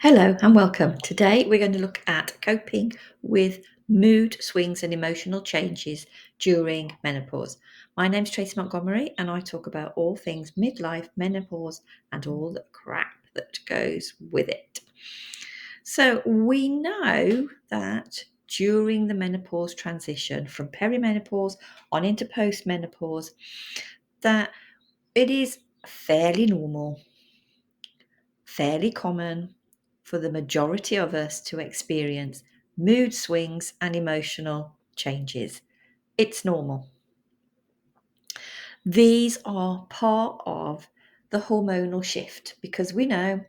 Hello and welcome. Today we're going to look at coping with mood swings and emotional changes during menopause. My name's Tracey Montgomery and I talk about all things midlife, menopause and all the crap that goes with it. So we know that during the menopause transition from perimenopause on into postmenopause that it is fairly normal, fairly common for the majority of us to experience mood swings and emotional changes. It's normal. These are part of the hormonal shift because we know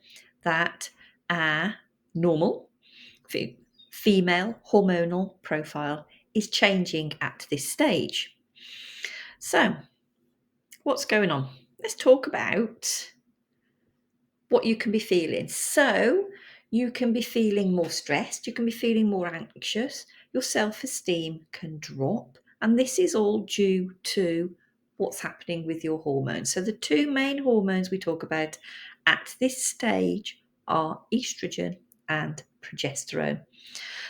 that our normal female hormonal profile is changing at this stage. So, what's going on? Let's talk about what you can be feeling. So you can be feeling more stressed, you can be feeling more anxious, your self-esteem can drop, and this is all due to what's happening with your hormones. So the two main hormones we talk about at this stage are estrogen and progesterone.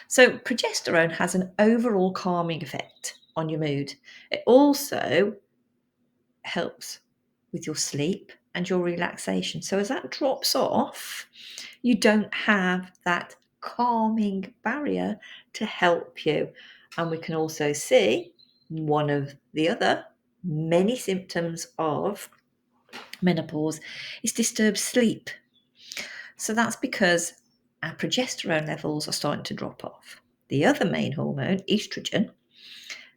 So progesterone has an overall calming effect on your mood. It also helps with your sleep and your relaxation. So as that drops off, you don't have that calming barrier to help you. And we can also see one of the other many symptoms of menopause is disturbed sleep. So that's because our progesterone levels are starting to drop off. The other main hormone, estrogen,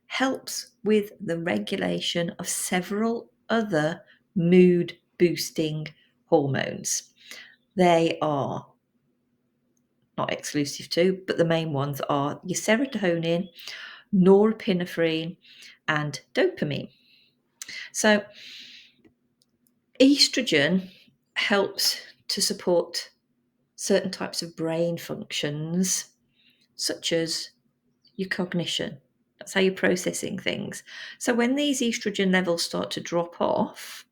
helps with the regulation of several other mood boosting hormones. They are not exclusive to, but the main ones are your serotonin, norepinephrine, and dopamine. So, estrogen helps to support certain types of brain functions, such as your cognition. That's how you're processing things. So, when these estrogen levels start to drop off,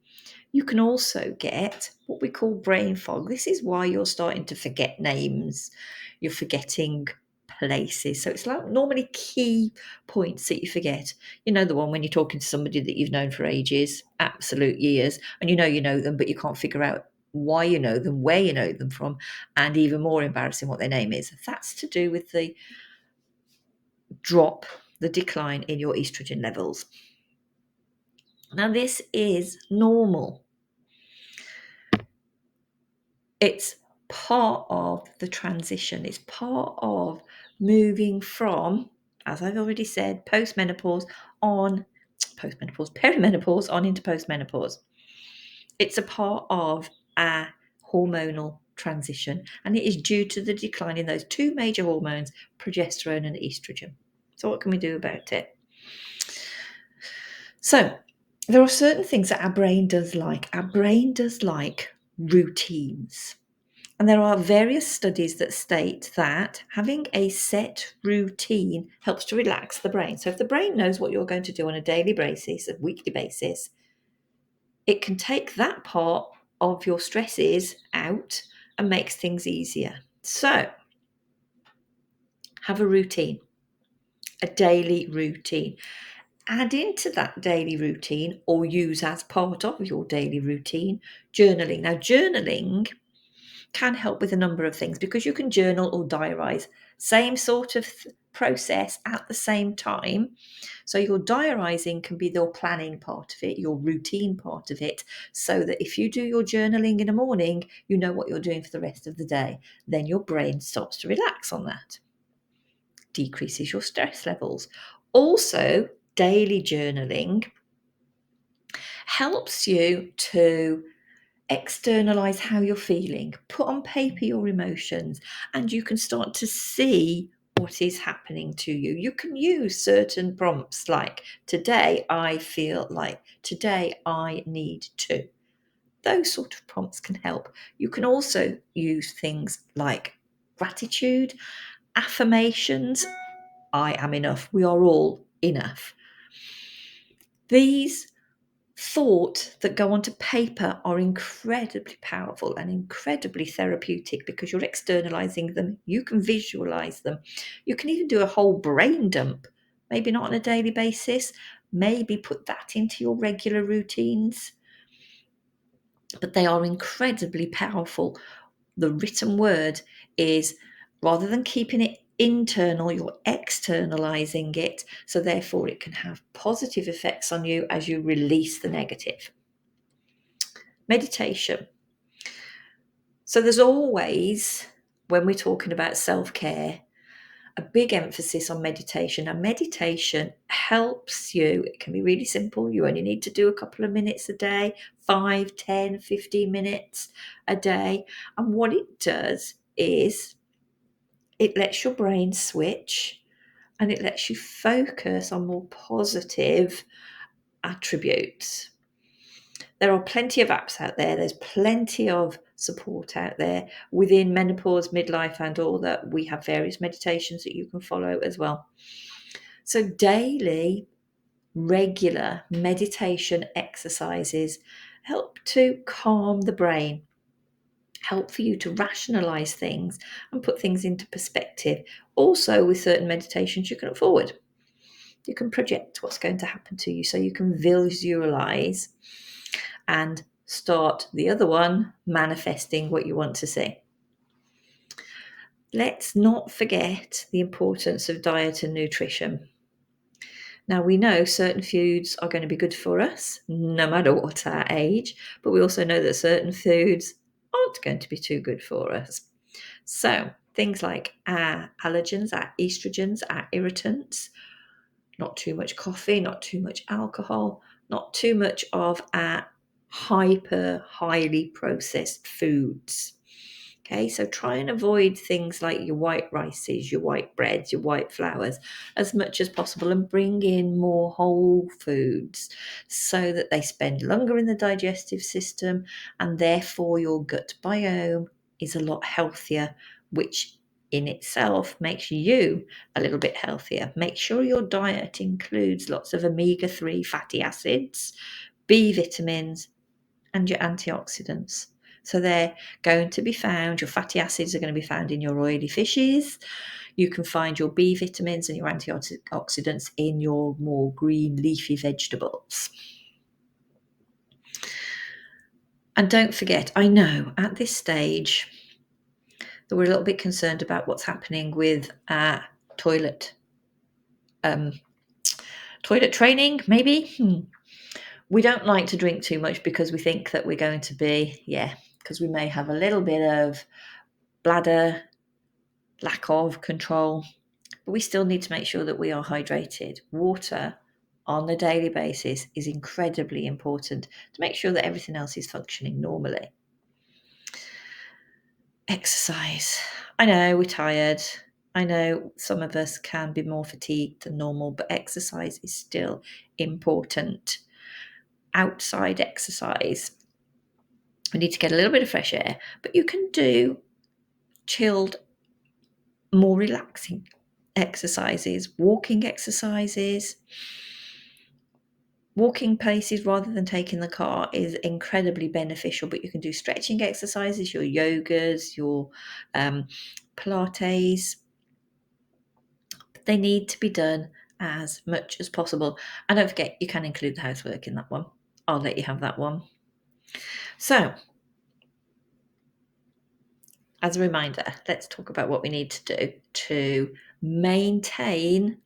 you can also get what we call brain fog. This is why you're starting to forget names, you're forgetting places. So it's like normally key points that you forget. You know, the one when you're talking to somebody that you've known for ages, absolute years, and you know them, but you can't figure out why you know them, where you know them from, and even more embarrassing, what their name is. That's to do with the decline in your estrogen levels. Now, this is normal. It's part of the transition. It's part of moving from, as I've already said, perimenopause on into postmenopause. It's a part of our hormonal transition, and it is due to the decline in those two major hormones, progesterone and estrogen. So what can we do about it? So there are certain things that our brain does like. Our brain does like routines. And there are various studies that state that having a set routine helps to relax the brain. So if the brain knows what you're going to do on a daily basis, a weekly basis, it can take that part of your stresses out and makes things easier. So have a routine, a daily routine. Add into that daily routine or use as part of your daily routine journaling. Now, journaling can help with a number of things because you can journal or diarize, same sort of process at the same time. So your diarizing can be your planning part of it, your routine part of it, so that if you do your journaling in the morning, you know what you're doing for the rest of the day. Then your brain starts to relax on that, decreases your stress levels. Also, daily journaling helps you to externalize how you're feeling, put on paper your emotions, and you can start to see what is happening to you. You can use certain prompts like, today I feel like, today I need to. Those sort of prompts can help. You can also use things like gratitude, affirmations. I am enough. We are all enough. These thought that go onto paper are incredibly powerful and incredibly therapeutic because you're externalizing them. You can visualize them. You can even do a whole brain dump, maybe not on a daily basis, maybe put that into your regular routines. But they are incredibly powerful. The written word is, rather than keeping it internal, you're externalizing it, so therefore it can have positive effects on you as you release the negative. Meditation. So there's always, when we're talking about self-care, a big emphasis on meditation. And meditation helps you. It can be really simple. You only need to do a couple of minutes a day, 5, 10, 15 minutes a day. And what it does is it lets your brain switch and it lets you focus on more positive attributes. There are plenty of apps out there. There's plenty of support out there within menopause, midlife, and all that. We have various meditations that you can follow as well. So daily, regular meditation exercises help to calm the brain, help for you to rationalize things and put things into perspective. Also, with certain meditations, you can look forward. You can project what's going to happen to you, so you can visualize and start the other one, manifesting what you want to see. Let's not forget the importance of diet and nutrition. Now, we know certain foods are going to be good for us, no matter what our age, but we also know that certain foods aren't going to be too good for us. So, things like our allergens, our estrogens, our irritants, not too much coffee, not too much alcohol, not too much of our highly processed foods. Okay, so try and avoid things like your white rices, your white breads, your white flours as much as possible, and bring in more whole foods so that they spend longer in the digestive system, and therefore your gut biome is a lot healthier, which in itself makes you a little bit healthier. Make sure your diet includes lots of omega-3 fatty acids, B vitamins, and your antioxidants. So they're going to be found, your fatty acids are going to be found in your oily fishes. You can find your B vitamins and your antioxidants in your more green leafy vegetables. And don't forget, I know at this stage that we're a little bit concerned about what's happening with our toilet training, maybe. We don't like to drink too much because we think that we're going to be, because we may have a little bit of bladder lack of control, but we still need to make sure that we are hydrated. Water on a daily basis is incredibly important to make sure that everything else is functioning normally. Exercise. I know we're tired. I know some of us can be more fatigued than normal, but exercise is still important. Outside exercise. We need to get a little bit of fresh air, but you can do chilled, more relaxing exercises, walking exercises. Walking places rather than taking the car is incredibly beneficial, but you can do stretching exercises, your yogas, your Pilates. They need to be done as much as possible. And don't forget, you can include the housework in that one. I'll let you have that one. So, as a reminder, let's talk about what we need to do to maintain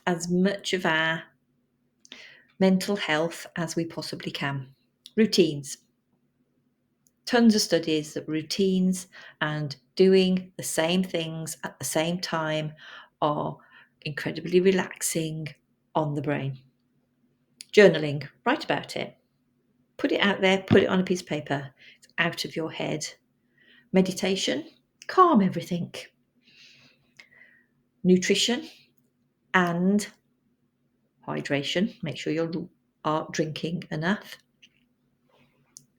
as much of our mental health as we possibly can. Routines. Tons of studies that routines and doing the same things at the same time are incredibly relaxing on the brain. Journaling, write about it. Put it out there, put it on a piece of paper. It's out of your head. Meditation, calm everything. Nutrition and hydration. Make sure you are drinking enough.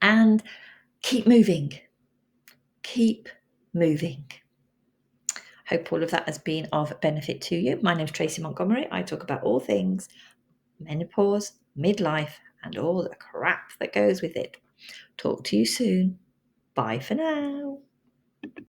And keep moving. Keep moving. Hope all of that has been of benefit to you. My name is Tracey Montgomery. I talk about all things menopause, midlife, and all the crap that goes with it. Talk to you soon. Bye for now.